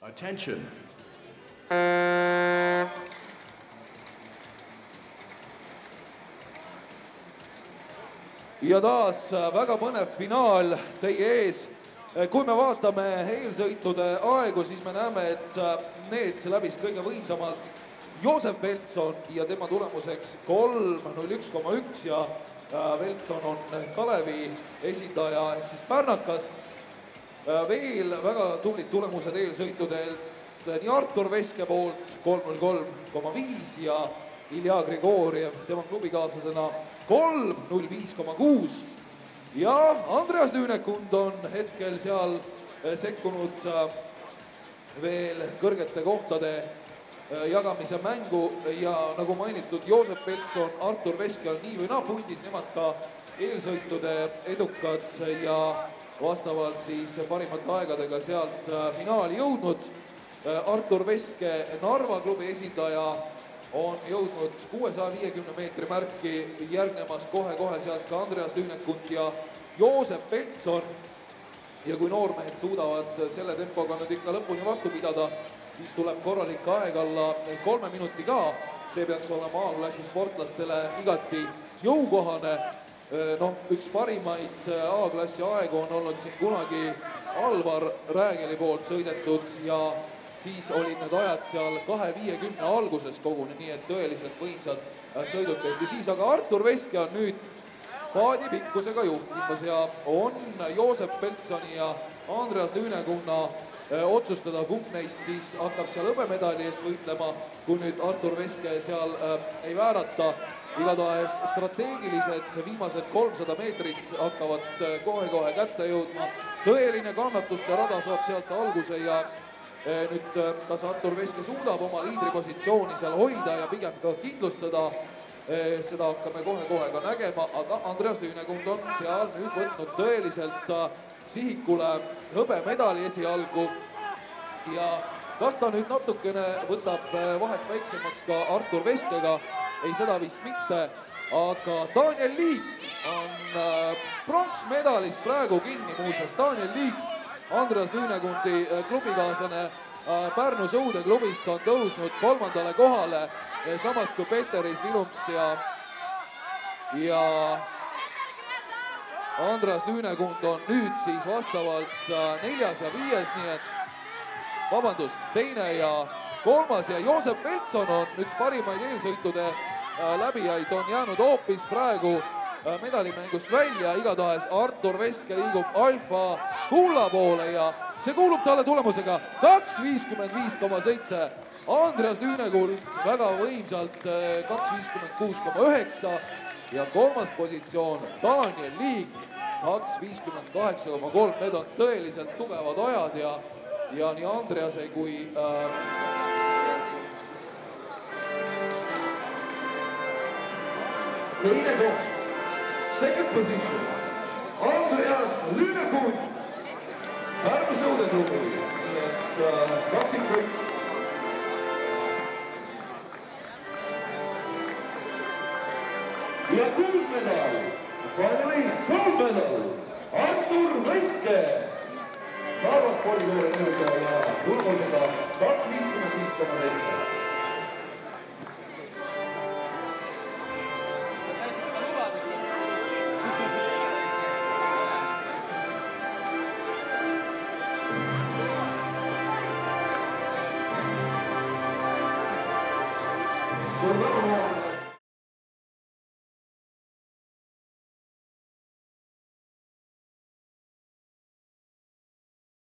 Attention. Ja taas väga põnev finaal teie ees. Kui me vaatame eelsõitude aegu, siis me näeme, et need läbis kõige võimsamalt Joosep Veltson ja tema tulemuseks 3:01,1 ja Veltson on Kalevi esindaja ehk siis pärnakas. Veel väga tublid tulemused eelsõitudelt nii Artur Veske poolt 3:03,5 ja Ilja Grigorjev tema klubikaaslasena 3:05,6 ja Andreas Lüünekund on hetkel seal sekkunud veel kõrgete kohtade jagamise mängu ja nagu mainitud, Joosep Veltson, Artur Veske on nii või naa pundis, nemad ka eelsõitude edukad ja vastavalt siis parimate aegadega sealt finaali jõudnud. Artur Veske, Narva klubi esindaja, on jõudnud 650 meetri märki, järgnemas kohe-kohe sealt ka Andreas Lüünekund ja Joosep Veltson. Ja kui noormehed suudavad selle tempoga nüüd ikka lõpuni vastu pidada, siis tuleb korralik aeg alla 3 minuti ka. See peaks olema A-klassi sportlastele igati jõukohane. Üks parimaid A-klassi aegu on olnud siin kunagi Alvar Räägeli poolt sõidetud ja siis olid need ajad seal 2:50 alguses koguni, nii et tõeliselt võimsad sõidud tehti siis, aga Artur Veske on nüüd paadi pikkusega juhtimas ja on Joosep Veltsoni ja Andreas Lüünekunda otsustada, kumb neist siis hakkab seal hõbemedali eest võitlema, kui nüüd Artur Veske seal ei väärata. Igatahes strateegilised viimased 300 meetrit hakkavad kohe-kohe kätte jõudma. Tõeline kannatuste rada saab sealt alguse ja nüüd kas Artur Veske suudab oma liidripositsiooni seal hoida ja pigem ka kindlustada, seda hakkame kohe-kohe ka nägema, aga Andreas Lüünekund on seal nüüd võtnud tõeliselt sihikule hõbemedali esialgu ja kas ta nüüd natukene võtab vahet väiksemaks ka Artur Veskega, ei seda vist mitte, aga Daniel Liik on pronksmedalist praegu kinni muuseas. Daniel Liik, Andreas Lüünekundi klubikaaslane Pärnu sõudeklubist, on tõusnud 3. kohale, samas kui Peteris Vilumps ja Andreas Lüünekund on nüüd siis vastavalt 4. ja 5., nii et vabandust, 2. ja 3. ja Joosep Veltson on üks parimaid eelsõitude läbijaid, on jäänud hoopis praegu medalimängust välja. Igatahes Artur Veske liigub alfa kulla poole ja see kuulub talle tulemusega 2:55,7. Andreas Lüünekuld väga võimsalt 2:56,9 ja 3. positsioon Daniel Liik 2:58,3. Need on tõeliselt tugevad ajad ja nii Andrease kui teine koht. Second position, Andreas Lüünekund, Pärnu sõudeklubi, nii et kaksikvõit. Ja kuldmedal, finalist kuldmedal, Artur Veske, Narva spordikooli nõustaja ja tulemusega 2:55,7. Suur tänu!